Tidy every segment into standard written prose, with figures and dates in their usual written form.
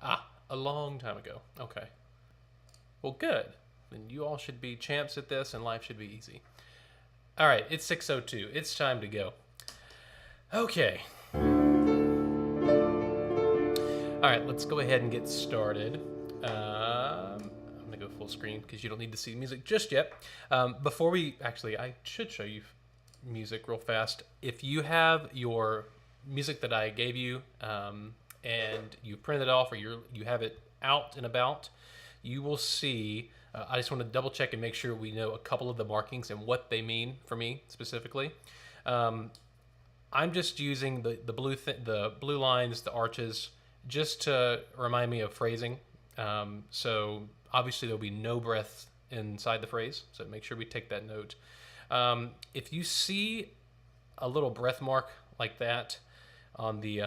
Ah, a long time ago. Okay. Well, good. Then you all should be champs at this, and life should be easy. All right, it's 6:02. It's time to go. Okay. All right, let's go ahead and get started. I'm gonna go full screen because you don't need to see music just yet. Before we actually, I should show you music real fast. If you have your music that I gave you and you printed it off or you have it out and about, you will see. I just want to double check and make sure we know a couple of the markings and what they mean for me specifically. I'm just using the blue lines, the arches, just to remind me of phrasing. So obviously there'll be no breath inside the phrase, so make sure we take that note. If you see a little breath mark like that on the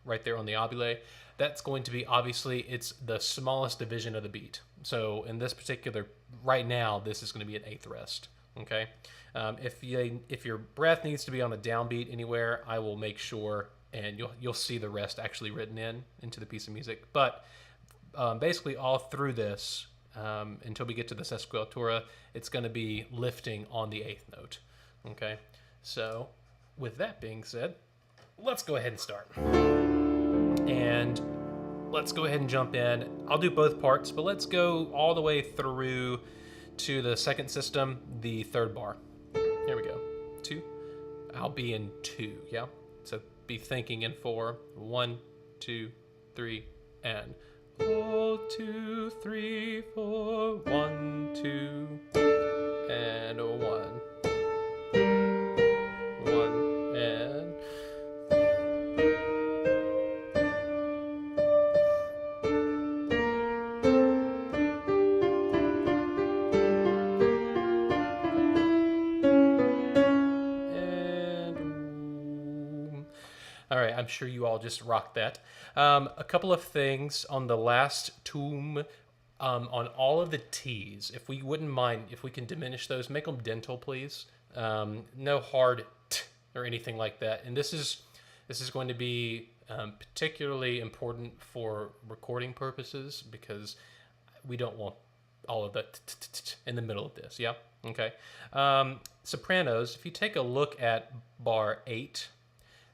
right there on the obule, that's going to be, obviously it's the smallest division of the beat. So in this particular, right now, this is going to be an eighth rest. Okay, if your breath needs to be on a downbeat anywhere, I will make sure, and you'll see the rest actually written into the piece of music. But basically all through this, until we get to the sesquialtura, it's going to be lifting on the eighth note. Okay, so with that being said, let's go ahead and start. And let's go ahead and jump in. I'll do both parts, but let's go all the way through to the second system, the third bar. Here we go. 2. I'll be in 2, yeah? So be thinking in 4. 1, 2, 3, and 1, 2, 3, 4. 1, 2, and 1. 1, and... All right, I'm sure you all just rocked that. A couple of things on the last tomb, on all of the T's. If we wouldn't mind, if we can diminish those, make them dental, please. No hard t or anything like that. And this is going to be particularly important for recording purposes because we don't want all of the t in the middle of this. Yeah. Okay. Sopranos. If you take a look at bar 8.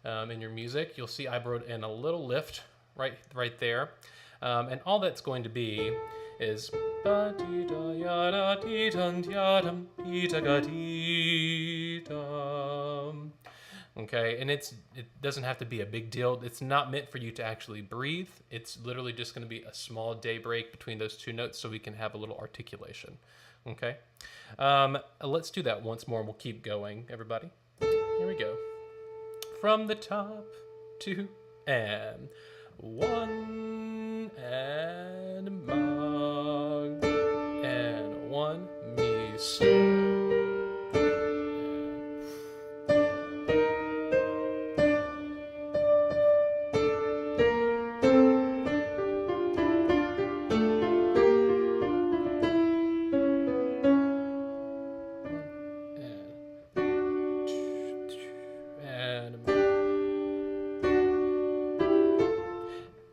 In your music, you'll see I wrote in a little lift right there, and all that's going to be is okay, and it doesn't have to be a big deal. It's not meant for you to actually breathe. It's literally just going to be a small day break between those two notes so we can have a little articulation. Okay, let's do that once more and we'll keep going, everybody. Here we go. From the top, 2, and 1, and mag, and 1, mi, so.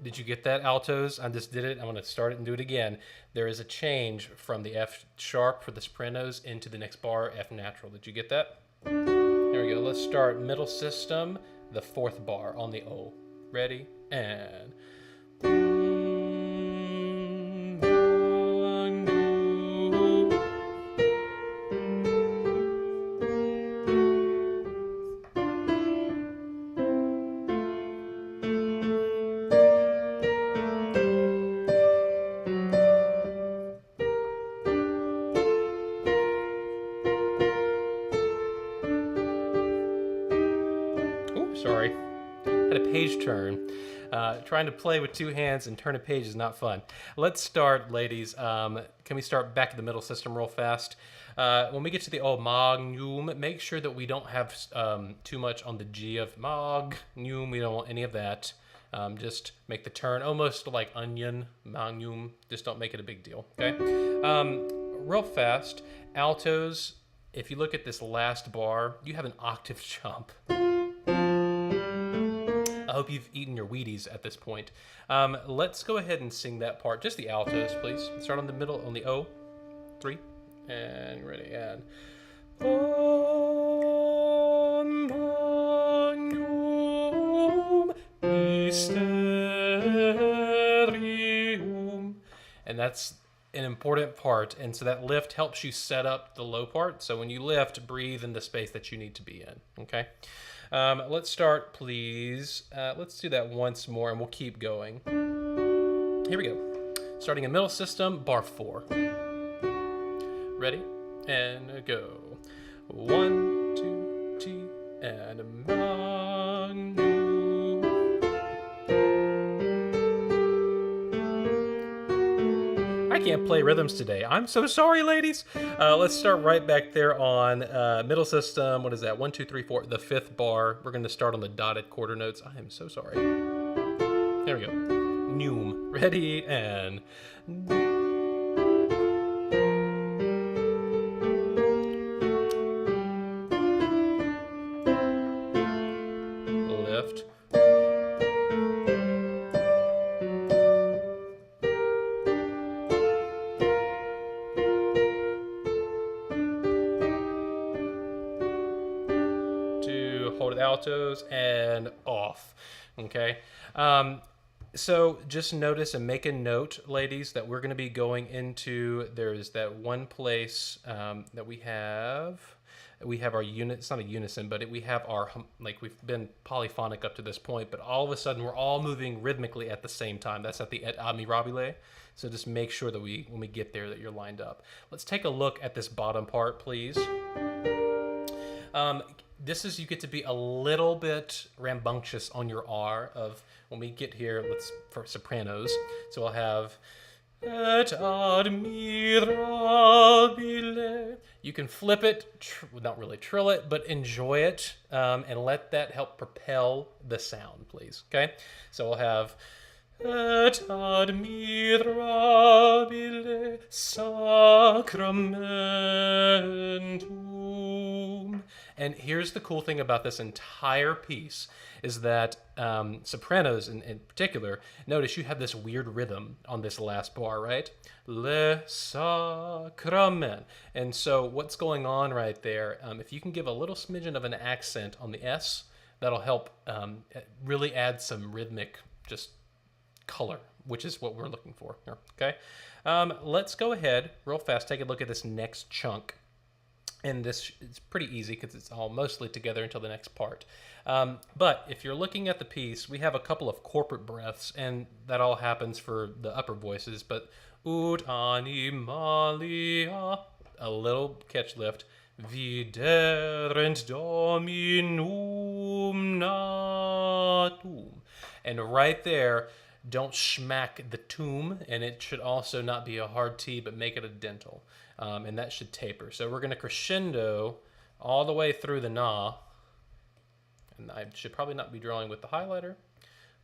Did you get that, altos? I just did it. I'm going to start it and do it again. There is a change from the F sharp for the sopranos into the next bar, F natural. Did you get that? There we go. Let's start middle system, the 4th bar on the O. Ready? And... Sorry, had a page turn. Trying to play with 2 hands and turn a page is not fun. Let's start, ladies. Can we start back at the middle system real fast? When we get to the O magnum, make sure that we don't have too much on the G of magnum. We don't want any of that. Just make the turn almost like onion, magnum. Just don't make it a big deal, okay? Real fast, altos, if you look at this last bar, you have an octave jump. I hope you've eaten your Wheaties at this point. Let's go ahead and sing that part. Just the altos, please. Start on the middle, on the O. 3. And ready, and... Om magnum mysterium. And that's an important part, and so that lift helps you set up the low part. So when you lift, breathe in the space that you need to be in. Okay, let's start, please. Let's do that once more, and we'll keep going. Here we go. Starting in middle system, bar 4. Ready, and go. 1, 2, T, and magnum. I can't play rhythms today. I'm so sorry, ladies. Let's start right back there on middle system. What is that? 1, 2, 3, 4. The 5th bar. We're going to start on the dotted quarter notes. I am so sorry. There we go. Noom. Ready, and... lift. Hold it altos and off. Okay. So just notice and make a note, ladies, that we're going to be going into, there's that one place that we have our unit. It's not a unison, but we have our, like, we've been polyphonic up to this point, but all of a sudden we're all moving rhythmically at the same time. That's at the et admirabile. So just make sure that when we get there, that you're lined up. Let's take a look at this bottom part, please. This is, you get to be a little bit rambunctious on your R of when we get here, for sopranos. So we'll have et admirabile. You can flip it, not really trill it, but enjoy it, and let that help propel the sound, please. Okay? So we'll have et admirabile sacramentum. And here's the cool thing about this entire piece is that sopranos in particular, notice you have this weird rhythm on this last bar, right? Le sacrament. And so what's going on right there, if you can give a little smidgen of an accent on the S, that'll help really add some rhythmic just color, which is what we're looking for here, okay? Let's go ahead real fast, take a look at this next chunk. And this is pretty easy because it's all mostly together until the next part. But if you're looking at the piece, we have a couple of corporate breaths, and that all happens for the upper voices. But ut animalia, a little catch lift, viderent dominum natum. And right there, don't schmack the tomb, and it should also not be a hard T, but make it a dental. And that should taper. So we're going to crescendo all the way through the na. And I should probably not be drawing with the highlighter,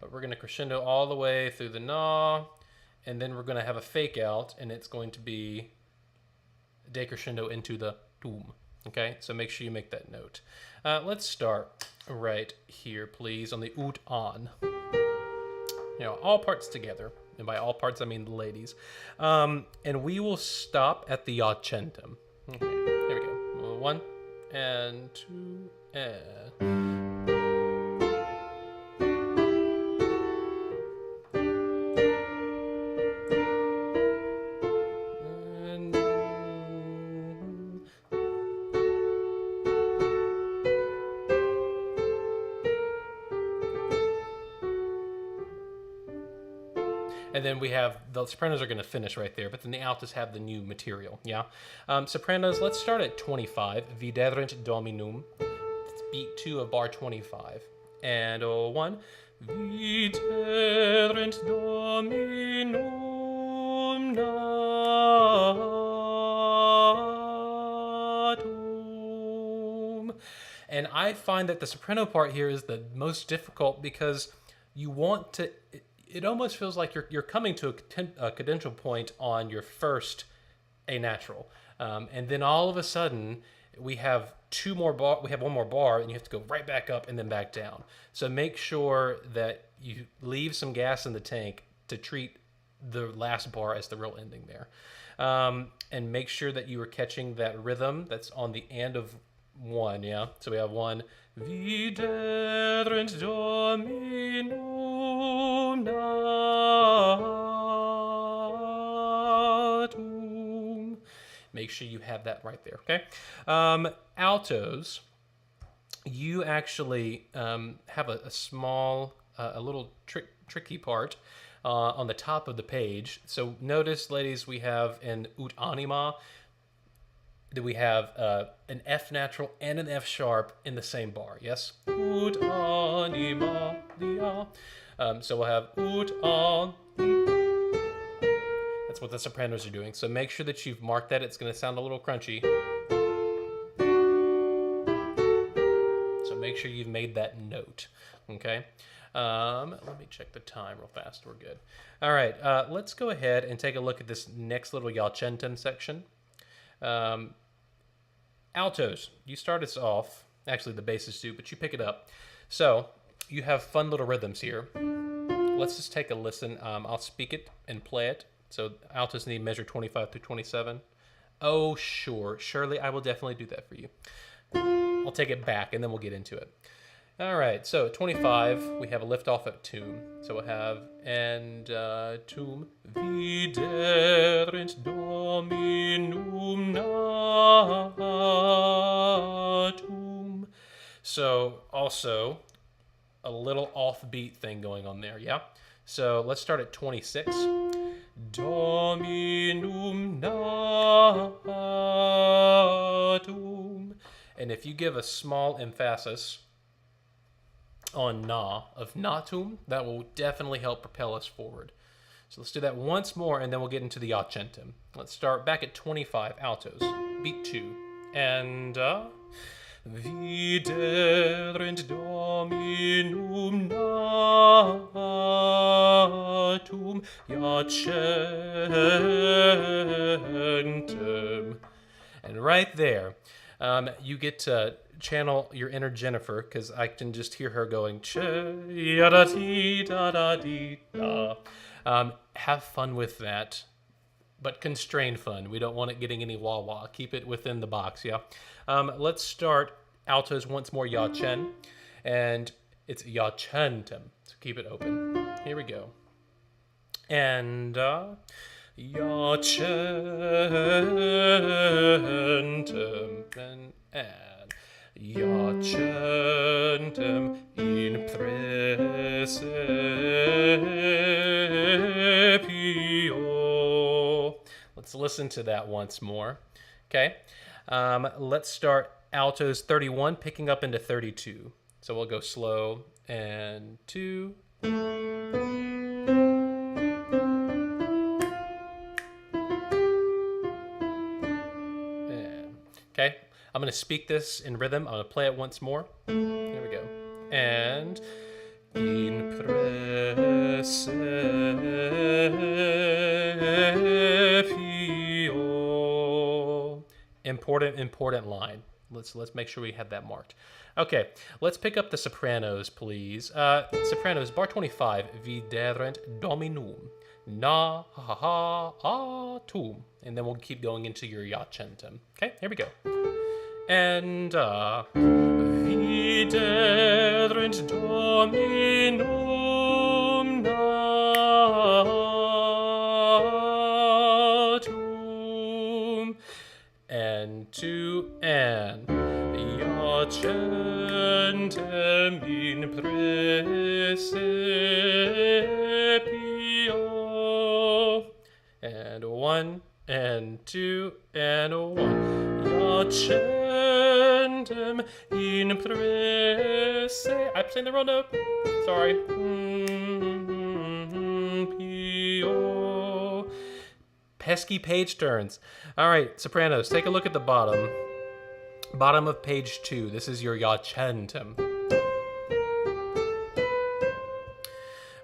but we're going to crescendo all the way through the na, and then we're going to have a fake out, and it's going to be decrescendo into the tomb. Okay, so make sure you make that note. Let's start right here, please, on the ut on. You know, all parts together. And by all parts, I mean the ladies. And we will stop at the accentum. Okay, here we go. 1 and 2 and... And then we have, the sopranos are going to finish right there, but then the altos have the new material, yeah? Sopranos, let's start at 25, viderent dominum. It's beat 2 of bar 25. And 1, viderent dominum natum. And I find that the soprano part here is the most difficult because you want to... It almost feels like you're coming to a cadential point on your first A natural. And then all of a sudden, we have two more bar. We have one more bar, and you have to go right back up and then back down. So make sure that you leave some gas in the tank to treat the last bar as the real ending there, and make sure that you are catching that rhythm that's on the end of one. Yeah. So we have one. Viderunt Dominum natum. Make sure you have that right there, okay? Altos, you actually have a small, a little tricky part on the top of the page. So notice, ladies, we have an ut anima, that we have an F natural and an F sharp in the same bar, yes? Ut anima, dia. So we'll have ut an. That's what the sopranos are doing. So make sure that you've marked that. It's going to sound a little crunchy. So make sure you've made that note, okay? Let me check the time real fast. We're good. All right, let's go ahead and take a look at this next little Yacentem section. Altos, you start us off. Actually, the basses do, but you pick it up. So you have fun little rhythms here. Let's just take a listen. I'll speak it and play it. So altos need measure 25 through 27. Oh, sure. Surely I will definitely do that for you. I'll take it back, and then we'll get into it. All right, so 25, we have a lift off at tum. So we'll have and tum viderunt Dominum natum. So also a little offbeat thing going on there, yeah? So let's start at 26. Dominum natum. And if you give a small emphasis on na of natum, that will definitely help propel us forward. So let's do that once more, and then we'll get into the Yacentem. Let's start back at 25 altos, beat 2, and viderunt Dominum natum Yacentem. And right there, you get to channel your inner Jennifer, because I can just hear her going have fun with that, but constrained fun. We don't want it getting any wah-wah. Keep it within the box, yeah? Let's start altos once more, Yacen, and it's Yacentem, so keep it open. Here we go. And Yacentem, and Yacentem in praesepio. Let's listen to that once more. Okay, let's start altos 31, picking up into 32. So we'll go slow and 2. Okay, I'm going to speak this in rhythm. I'm going to play it once more. Here we go. And in praesepio. Important line. Let's make sure we have that marked. Okay, let's pick up the sopranos, please. Sopranos, bar 25. Viderunt Dominum na ha ha ha tum, and then we'll keep going into your Yacentem. Okay, here we go. And viderunt Dominum natum, and 2 and Yacentem in praesepio, and 1 and 2 and 1. Yacentem in praesepio. I'm saying the wrong note. Sorry. Pio. Pesky page turns. All right, sopranos, take a look at the bottom. Bottom of page 2. This is your Yacentem.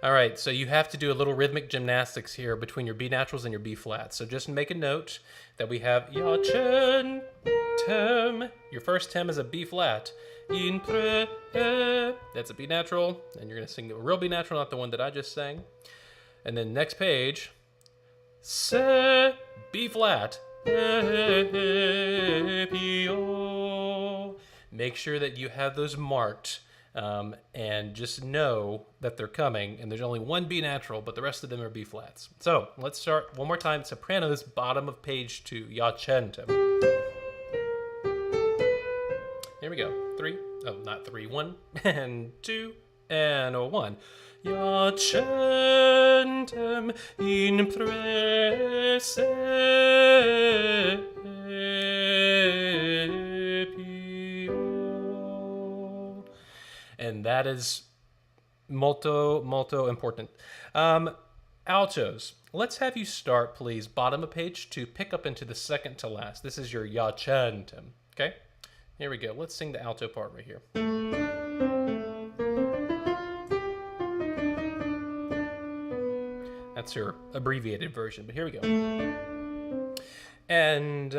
All right, so you have to do a little rhythmic gymnastics here between your B naturals and your B flats. So just make a note that we have Yacentem. tem. Your first tem is a B flat. In pre, that's a B natural, and you're going to sing a real B natural, not the one that I just sang. And then next page, se, B flat, P-O. Make sure that you have those marked, and just know that they're coming. And there's only one B natural, but the rest of them are B flats. So let's start one more time. Sopranos, bottom of page 2. Yacentem. Here we go. 3. Oh, not 3. 1 and 2 and a 1. Yacentem in presepio. And that is molto, molto important. Altos, let's have you start, please, bottom of page 2, pick up into the second to last. This is your Yacentem, okay? Here we go. Let's sing the alto part right here. That's your abbreviated version, but here we go. And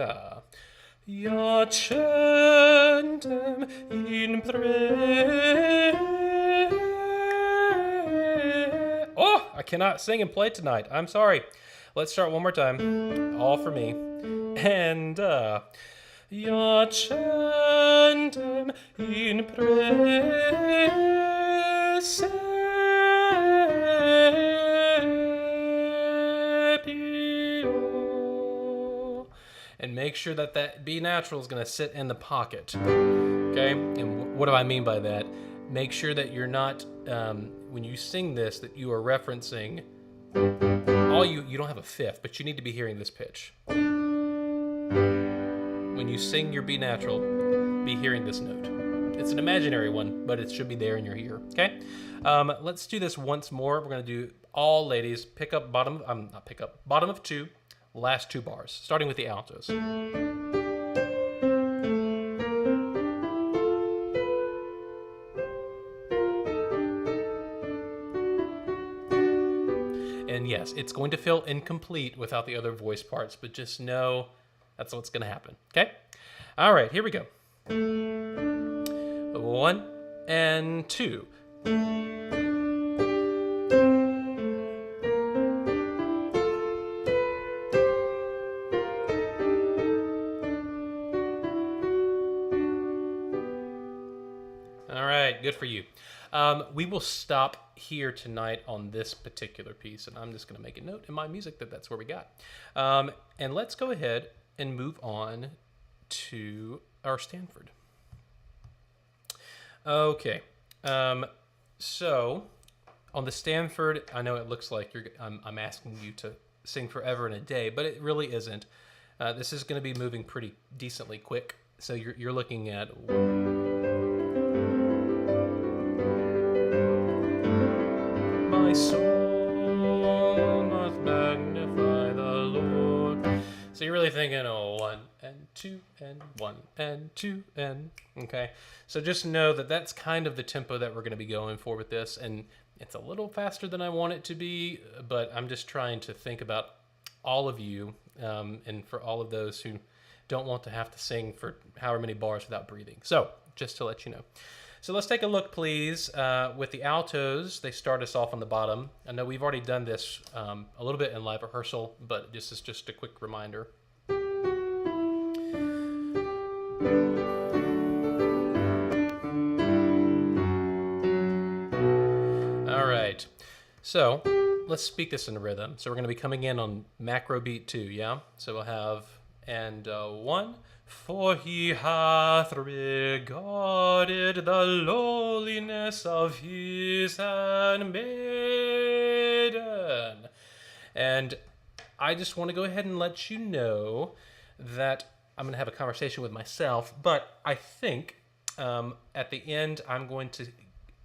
Yacentem in pre. Oh, I cannot sing and play tonight. I'm sorry. Let's start one more time. All for me. And Yacentem in presepio. And make sure that that B natural is going to sit in the pocket. Okay? And what do I mean by that? Make sure that you're not, when you sing this, that you are referencing, you don't have a fifth, but you need to be hearing this pitch. When you sing your B natural, be hearing this note. It's an imaginary one, but it should be there in your ear, okay? Let's do this once more. We're gonna do all ladies, pick up bottom, bottom of 2, last 2 bars, starting with the altos. And yes, it's going to feel incomplete without the other voice parts, but just know that's what's going to happen, okay? All right, here we go. 1 and 2. All right, good for you. We will stop here tonight on this particular piece, and I'm just going to make a note in my music that that's where we got. And let's go ahead and move on to our Stanford. Okay, so on the Stanford, I know it looks like I'm asking you to sing forever and a day, but it really isn't. This is going to be moving pretty decently quick, so you're looking at. My soul must magnify the Lord. So you're really thinking, 1 and 2 and 1 and 2 and, okay? So just know that that's kind of the tempo that we're going to be going for with this, and it's a little faster than I want it to be, but I'm just trying to think about all of you, and for all of those who don't want to have to sing for however many bars without breathing. So just to let you know. So let's take a look, please, with the altos. They start us off on the bottom. I know we've already done this a little bit in live rehearsal, but this is just a quick reminder. All right. So let's speak this in a rhythm. So we're going to be coming in on macro beat 2, yeah? So we'll have, and 1. For he hath regarded the lowliness of his handmaiden. And I just want to go ahead and let you know that I'm going to have a conversation with myself, but I think at the end I'm going to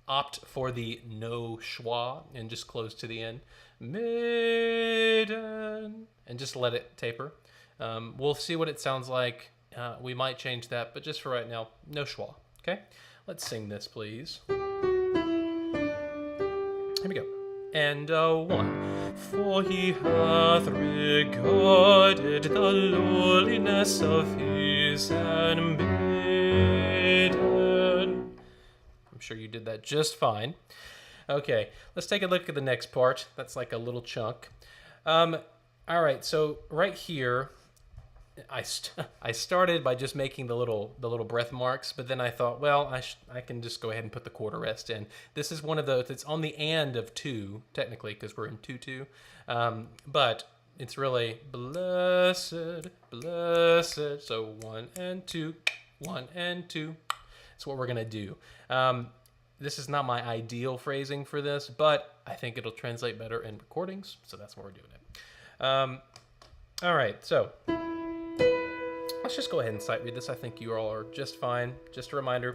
opt for the no schwa and just close to the end. Maiden. And just let it taper. We'll see what it sounds like. We might change that, but just for right now, no schwa, okay? Let's sing this, please. Here we go. And 1. For he hath regarded the lowliness of his is unbidden. I'm sure you did that just fine. Okay, let's take a look at the next part. That's like a little chunk. All right, so right here, I started by just making the little breath marks, but then I thought, well, I can just go ahead and put the quarter rest in. This is one of those. It's on the and of 2 technically because we're in 2/2, but it's really blessed, blessed. So 1 and 2, 1 and 2. That's what we're gonna do. This is not my ideal phrasing for this, but I think it'll translate better in recordings, so that's why we're doing it. All right, so let's just go ahead and sight read this. I think you all are just fine. Just a reminder.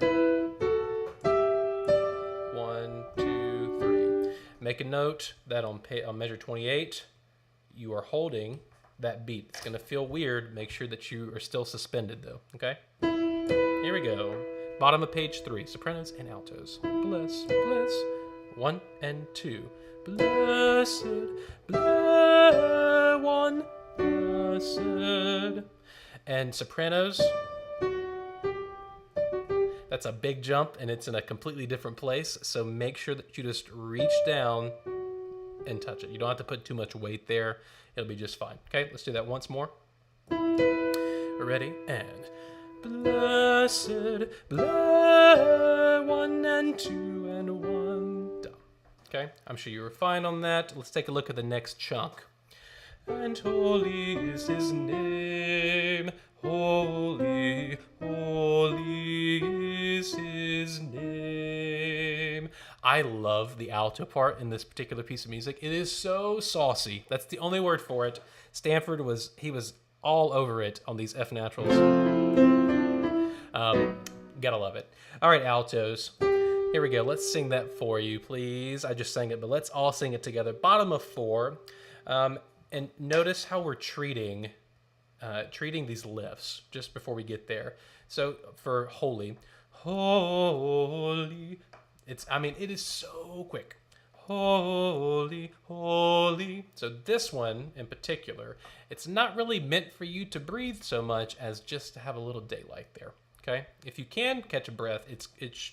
1, 2, 3. Make a note that on measure 28, you are holding that beat. It's going to feel weird. Make sure that you are still suspended, though, okay? Here we go. Bottom of page 3, sopranos and altos. Bless, bless. 1 and 2. Blessed, blessed, 1, blessed. And sopranos, that's a big jump, and it's in a completely different place, so make sure that you just reach down and touch it. You don't have to put too much weight there. It'll be just fine. Okay, let's do that once more. We're ready, and blessed, blessed, 1 and 2 and 1. Done. Okay, I'm sure you were fine on that. Let's take a look at the next chunk. And holy is his name, holy, holy is his name. I love the alto part in this particular piece of music. It is so saucy. That's the only word for it. Stanford was all over it on these F naturals. Gotta love it. All right, altos. Here we go. Let's sing that for you, please. I just sang it, but let's all sing it together. Bottom of 4. And notice how we're treating these lifts just before we get there. So for holy, holy, it is so quick. Holy, holy. So this one in particular, it's not really meant for you to breathe so much as just to have a little daylight there. Okay, if you can catch a breath,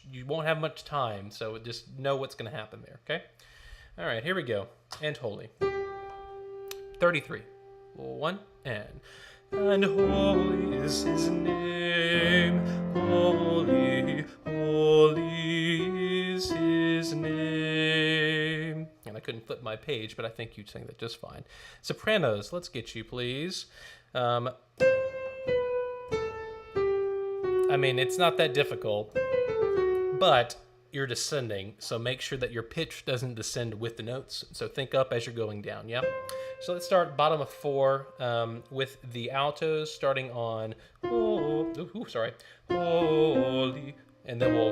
you won't have much time, so just know what's going to happen there. Okay, all right, here we go. And holy. 33. 1 and holy is his name, holy, holy is his name. And I couldn't flip my page, but I think you'd sing that just fine. Sopranos, let's get you, please. It's not that difficult, but you're descending, so make sure that your pitch doesn't descend with the notes. So think up as you're going down, yeah? So let's start bottom of 4 with the altos starting on holy, and then we'll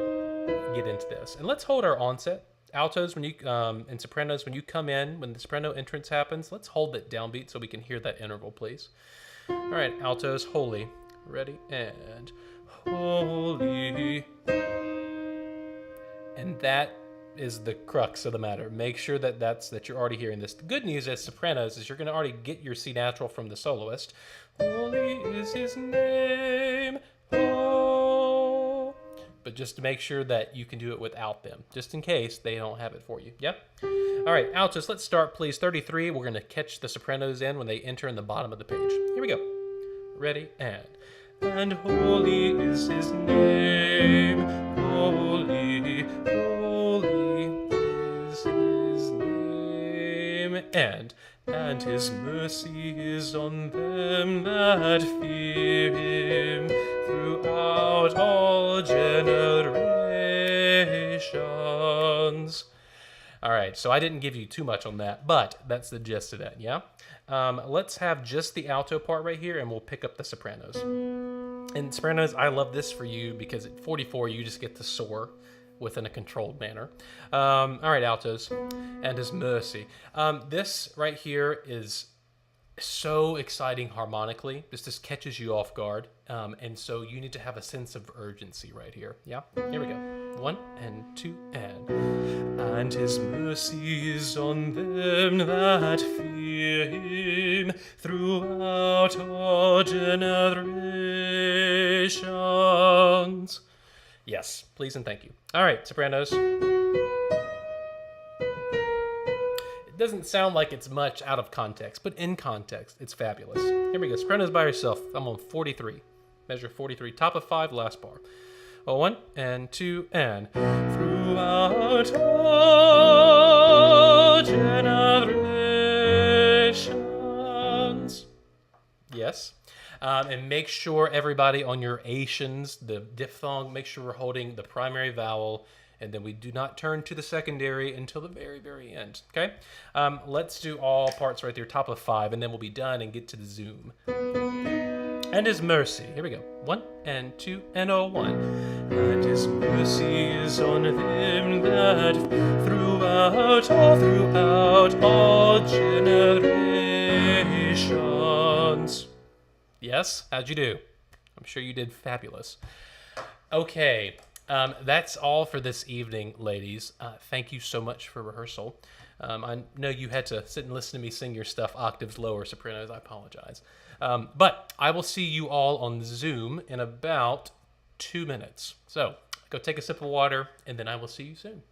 get into this. And let's hold our onset. Altos, when you and sopranos, when you come in, when the soprano entrance happens, let's hold that downbeat so we can hear that interval, please. All right, altos, holy. Ready, and holy. And that is the crux of the matter. Make sure that you're already hearing this. The good news as sopranos is you're going to already get your C natural from the soloist. Holy is his name. Oh. But just to make sure that you can do it without them, just in case they don't have it for you. Yep. All right, altos, let's start, please. 33. We're going to catch the sopranos in when they enter in the bottom of the page. Here we go. Ready, and holy is his name. Holy, holy is his name. And his mercy is on them that fear him throughout all generations. All right, so I didn't give you too much on that, but that's the gist of that, yeah? Let's have just the alto part right here, and we'll pick up the sopranos. And sopranos, I love this for you because at 44, you just get to soar within a controlled manner. All right, altos, and his mercy. This right here is so exciting harmonically. This catches you off guard. And so you need to have a sense of urgency right here. Yeah, here we go. 1 and 2 and his mercy is on them that fear him throughout all generations. Yes, please and thank you. All right, sopranos. It doesn't sound like it's much out of context, but in context, it's fabulous. Here we go. Sopranos by yourself. I'm on 43. Measure 43. Top of 5, last bar. 1 and 2 and throughout all generations. Yes. And make sure everybody on your Asians, the diphthong, make sure we're holding the primary vowel, and then we do not turn to the secondary until the very, very end. Okay? Let's do all parts right there, top of 5, and then we'll be done and get to the zoom. And His mercy. Here we go. 1 and 2 and 1. And His mercy is on them that throughout all generations. Yes? How'd you do? I'm sure you did fabulous. Okay. That's all for this evening, ladies. Thank you so much for rehearsal. I know you had to sit and listen to me sing your stuff octaves lower, sopranos. I apologize. But I will see you all on Zoom in about 2 minutes. So go take a sip of water, and then I will see you soon.